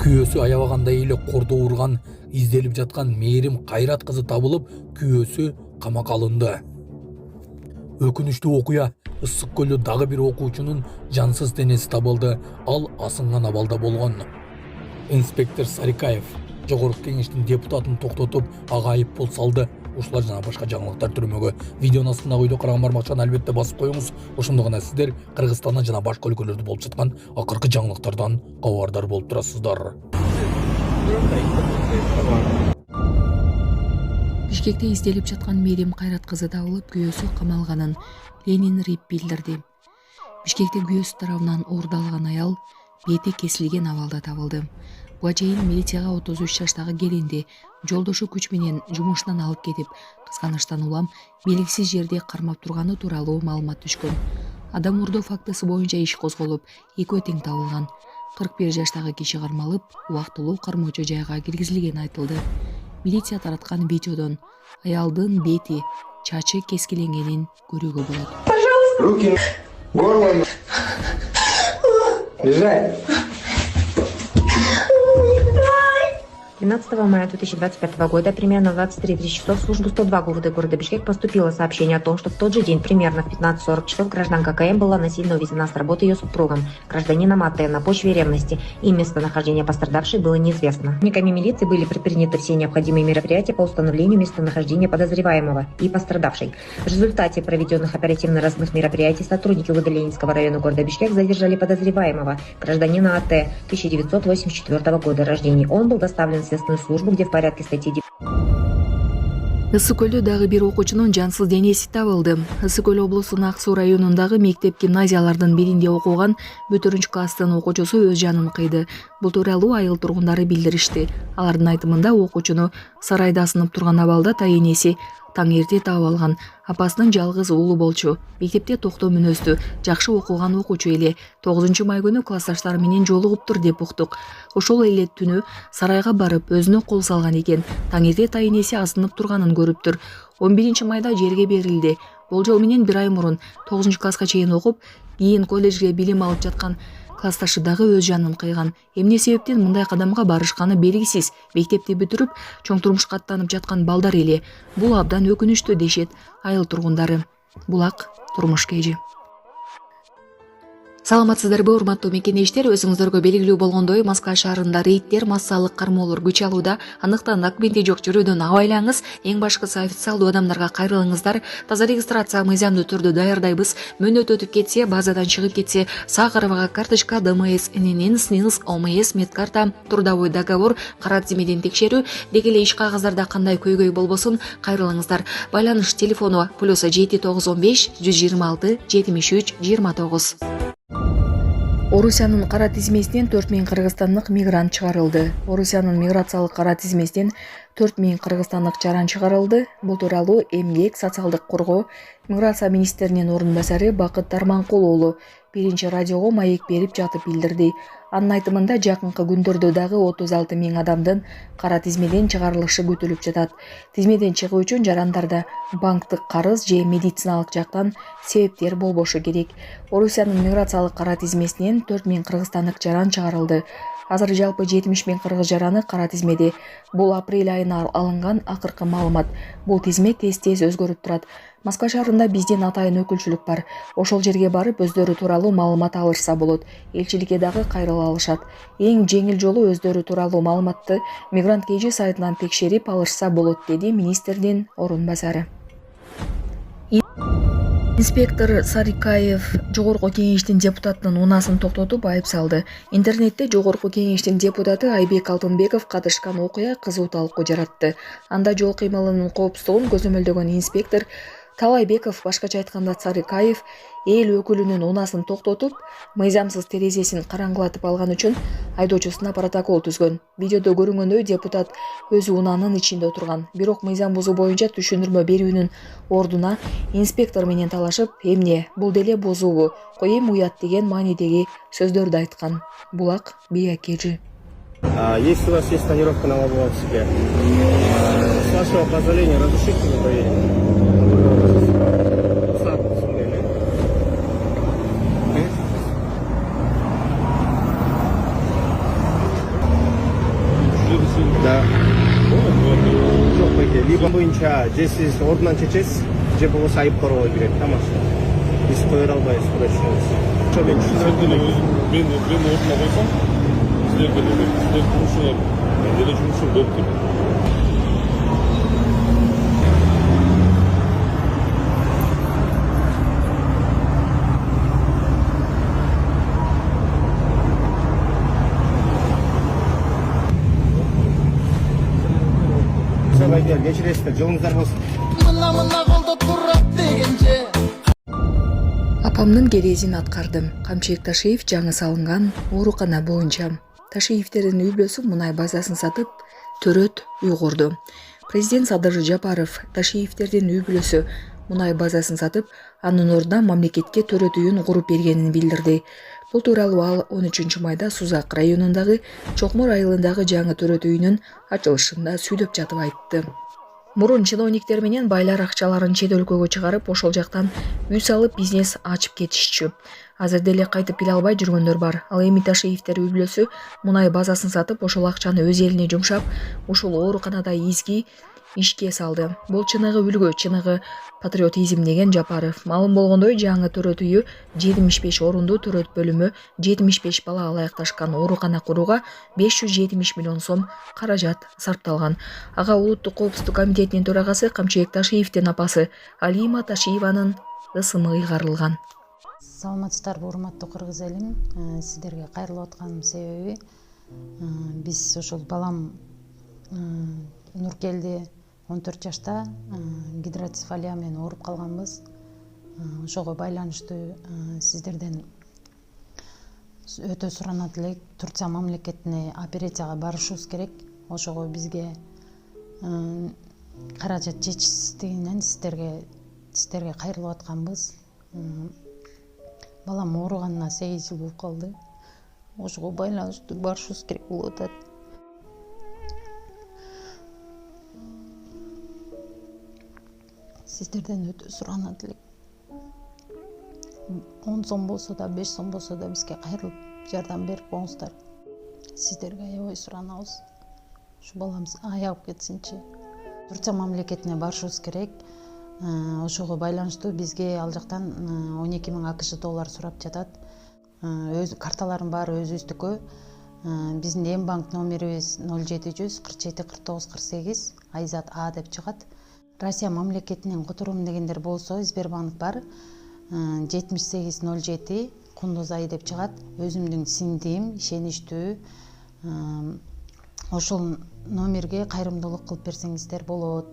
Күйөөсү аябагандай эле кордо урган, изделип жаткан Мээрим Кайрат кызы табылып, күйөөсү камакка алынды. Өкүнүчтүү окуя Ысык көлдө дагы бир окуучунун жансыз денеси табылды. Ал асынган абалда болгон. Инспектор Сарикаев жогорку кеңештин депутатын токтотуп, ага айыппул салды. Ушулар жана башка жаңылыктар түрмөгө. Видеонун астындагы үйдө караган бармакчаны албетте басып коюңуз. Ошондо гана сиздер Кыргызстанда жана башка өлкөлөрдө болуп жаткан акыркы жаңылыктардан кабардар болуп турасыздар. Бишкекте изделип жаткан Мээрим Кайрат кызы табылып, күйөөсү камалганын Ленин Рип билдирди. Бишкекте күйөөсү тарабынан уурдалган аял бети кесилген абалда табылды. Буга чейин милицияга 33 жаштагы келинди жолдошу күч менен жумушунан алып кетип, кызганычтан улам белгисиз жерде кармап турганы тууралуу маалымат түшкөн. Адам уурдоо фактысы боюнча иш козголуп, экөө тең табылган. 41 жаштагы киши кармалып, убактылуу кармоочу жайга киргизилгени айтылды. Милиция тараткан видеодон аялдын бети, чачы кескиленгенин көрүүгө болот. Пожалуйста. Руки, горло. Лежать. 12 мая 2025 года, примерно в 23:30 часов, в службу 102 ГУВД города Бишкек поступило сообщение о том, что в тот же день, примерно в 15:40 часов, гражданка КМ была насильно увезена с работы ее супругом, гражданином АТ, на почве ревности, и местонахождение пострадавшей было неизвестно. Сотрудниками милиции были предприняты все необходимые мероприятия по установлению местонахождения подозреваемого и пострадавшей. В результате проведенных оперативно-розыскных мероприятий сотрудники УВД Ленинского района города Бишкек задержали подозреваемого, гражданина АТ, 1984 года рождения. Он был доставлен в следственную службу, где в порядке статьи Ысык көлдө дагы бир окуучунун жансыз денеси табылды. Ысык көл облусунун Ак Суу районундагы мектеп-гимназиялардын биринде окуган 4 класстын окуучусу өз жанын кыйды. Бул тууралуу айыл тургундары билдиришти. Алардын айтымында окуучуну сарайда асынып турган абалда тайенеси таң эрте таап алган. Апасынын жалгыз уулу болчу. Мектепте токтоо мүнөздүү, жакшы окуган окуучу эле. 9 май күнү классташтары менен жолугуптур деп уктук. Ошол эле түнү сарайга барып өзүнө кол салган экен. Таң эрте тайенеси асынып турганын көрүптүр. 11 майда жерге берилди. Болжол менен бир ай мурун 9 класска чейин окуп, кийин колледжге билим алып жаткан классташы дагы өз жанын кыйган. Эмне себептен мындай кадамга барышканы белгисиз. Мектепти бүтүрүп, чоң турмушка аттанып жаткан балдар эле. Бул абдан өкүнүчтүү дешет айыл тургундары. Булак турмуш кежи. Саламатсыздарбы, урматтуу мекендештер? Өзүңүздөргө белгилүү болгондой, Москва шаарында рейдтер, массалык кармоолор күч алууда. Андыктан документи жок жүрүүдөн абайлаңыз. Эң башкысы официалдуу адамдарга кайрылыңыздар. Таза регистрация мыйзамдуу түрдө даярдайбыз. Мөөнөт өтүп кетсе, базадан чыгып кетсе, Сахарова карточка, ДМС, ННН, СНИЛС, ОМС, медкарта, трудовой договор, кара тизмеден текшерүү, деги эле иш кагаздарда кандай көйгөй болбосун кайрылыңыздар. Байланыш телефону +7 915 126 73 29. Орусиянын кара тизмесинен 4000 кыргызстандык мигрант чыгарылды. Орусиянын миграциялык кара тизмесинен 4000 кыргызстандык жаран чыгарылды. Бул тууралуу Эмгек, социалдык коргоо, миграция министринин орун басары Бакыт Тарманкул уулу биринчи радиого маек берип жатып билдирди. Анын айтымында жакынкы күндөрдө дагы 36 000 адамдын кара тизмеден чыгарылышы күтүлүп жатат. Тизмеден чыгуу үчүн жарандарда банктык карыз же медициналык жактан себептер болбошу керек. Орусиянын миграциялык кара тизмесинен 4000 кыргызстандык жаран чыгарылды. Азыр жалпы 70 000 кыргыз жараны кара тизмеде. Бул апрель айына алынган акыркы маалымат. Бул тизме тез-тез өзгөрүп турат. Москва шаарында биздин атайын өкүлчүлүк бар. Ошол жерге барып өздөрү тууралуу маалымат алышса болот. Элчиликке дагы кайрыла алышат. Эң жеңил жолу өздөрү тууралуу маалыматты Мигрант KG сайтынан текшерип алышса болот, деди министрдин орун басары. Инспектор Сарикаев жогорку кеңештин депутатынын унасын токтотуп айып салды. Интернетте жогорку кеңештин депутаты Айбек Алтынбеков катышкан окуя кызуу талкуу жаратты. Анда жол кыймылынын коопсуздугун көзөмөлдөгөн инспектор Талайбеков, башкача айтканда Сарикаев, эл өкүлүнүн унасын токтотуп, мыйзамсыз терезесин караңгылатып алган үчүн айдоочусуна протокол түзгөн. Видеодо көрүнгөндөй депутат өзү унанын ичинде отурган. Бирок мыйзам бузуу боюнча түшүндүрмө берүүнүн ордуна инспектор менен талашып, эмне, бул деле бузуубу, коем уят деген маанидеги сөздөрдү айткан. Булак Бия Кежи. Если у вас есть тонировка на лобовом стекле, с вашего позволения разрешите мне проверить? либо боюнча же сиз ордунан чечесиз, же болбосо айып коргой берет тамашка. Биз кое албайбыз, Кудай түшүнөбүз. Ошо мен Сіздерді мен орнына қойсам, сіздер жұмысшылар, менде де жұмысым болып тұр. Сабайдар, кечиресиздер, жолуңуздар болсун. Апамдын керезин аткардым. Камчыбек Ташиев жаңы салынган оорукана боюнча. Ташиевтердин үй бүлөсү мунай базасын сатып, төрөт үй курду. Президент Садыр Жапаров Ташиевтердин үй бүлөсү мунай базасын сатып, анын ордуна мамлекетке төрөт үйүн куруп бергенин билдирди. Бул тууралуу ал 13 майда Сузак районундагы Чокмор айылындагы жаңы төрөт үйүнүн ачылышында сүйлөп жатып айтты. Мурун чиновниктер менен байлар акчаларын чет өлкөгө чыгарып, ошол жактан үй салып бизнес ачып кетишчү. Азыр деле кайтып келе албай жүргөндөр бар. Ал эми Ташиевтер үй бүлөсү мунай базасын сатып, ошол акчаны өз элине жумшап, ушул ооруканада изги ишке салды. Бул чыныгы үлгү, чыныгы патриотизм деген Жапаров. Малым болгондой жаңы төрөт үйү 75 орунду төрөт бөлүмү 75 бала алаякташкан оорукана курууга 570 миллион сом каражат сарпталган. Ага Улуттук коопсуздук комитетинин төрагасы Камчыбек Ташиевдин апасы Алима Ташиеванын ысымы ыйгарылган. Саламатсыздарбы, урматтуу кыргыз элим. Сиздерге кайрылып атканым себеби биз ошол балам Нуркелди 14 жашта гидроцефалия менен ооруп калганбыз. Ошого байланыштуу сиздерден өтө суранат элек. Турция мамлекетине операцияга барышыбыз керек. Ошого бизге каражат жетишсиздигинен сиздерге кайрылып атканбыз. Балам ооруганына 8 жыл болуп калды. Ошого байланыштуу барышыбыз керек болуп атат. Сиздерден өтө суранат элек. 10 сом болсо да, 5 сом болсо да бизге кайрылып жардам берип коңуздар. Сиздерге аябай суранабыз. Ушу баламыз аягып кетсинчи. Турция мамлекетине барышыбыз керек. Ошого байланыштуу бизге ал жактан 12 000 АКШ доллар сурап жатат. Өз карталарым бар өзүбүздүкү. Биздин эм банк номерибиз 0700 47 49 48 Айзат А деп чыгат. Россия мамлекетинен которуум дегендер болсо Сбербанк бар 7807 Кундузай деп чыгат. Өзүмдүн сиңдим, ишеничтүү ошол номерге кайрымдуулук кылып берсеңиздер болот.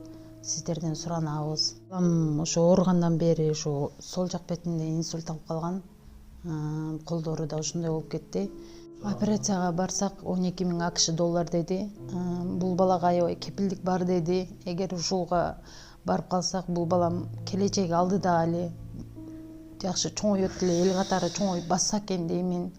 Сиздерден суранабыз. Ошо ооругандан бери ошо сол жак бетинде инсульт алып калган. Колдору да ушундай болуп кетти. Операцияга барсак 12 000 АКШ доллар деди. Бул балага аябай кепилдик бар деди. Эгер ушулга барып калсак, бул балам келечеги алдыда эле жакшы чоңойот эле, эл катары чоңоюп басса экен деймин.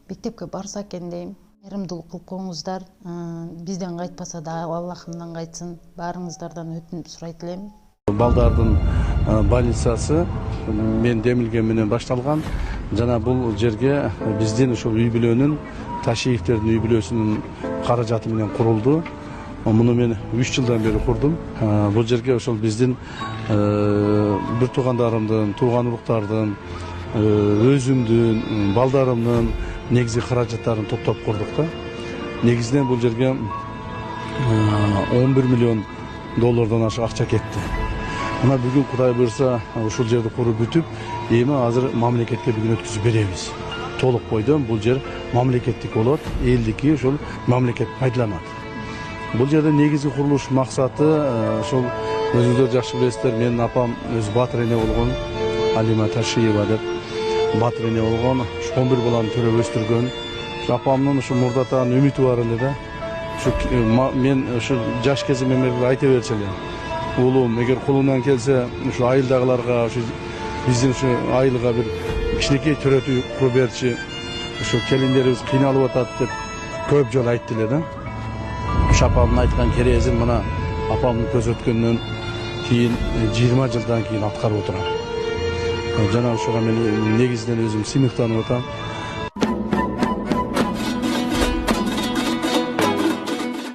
Мектепке барса экен дейм. Кайрымдуулук кылып коңуздар. Бизден кайтпаса да Аллахымдан кайтсын. Баарыңыздардан өтүнүп сурайт элем. Балдардын больницасы мен демилген менен башталган. Жана бул жерге биздин ошол үй бүлөнүн, Ташиевтердин үй бүлөсүнүн каражаты менен курулду. Муну мен 3 жылдан бери курдум. Бул жерге ошол биздин бир туугандарымдын, тууган уруктардын, өзүмдүн, балдарымдын негизи каражаттарын топтоп курдук да. Негизинен бул жерге 11 миллион доллардан ашык акча кетти. Мына бүгүн Кудай буйрса ушул жерди куруп бүтүп, эми азыр мамлекетке бүгүн өткүзүп беребиз. Толук койдон бул жер мамлекеттик болот, элдики ошол мамлекет пайдаланат. Бул жерде негизги курулуш максаты ошол өзүңүздөр жакшы билесиздер, менин апам өзү батыр эне болгон, Алима Ташиева деп батыр эне болгон, 11 баланы төрөп өстүргөн. Апамдын ушу мурдатан үмүтү бар эле да. Мен ушу жаш кезимде айта берчү элем. Улум, эгер колунан келсе, ушу айылдагыларга, ушу биздин ушу айылга бир кичинекей төрөт үй куруп берчи. Ушу келиндерибиз кыйналып атат деп көп жолу айтты эле да. Ушу апамдын айткан керезин мына апамдын көз өткөндөн кийин 20 жылдан кийин аткарып отурам. Жана ушуга мен негизинен өзүм сыймыктанып атам.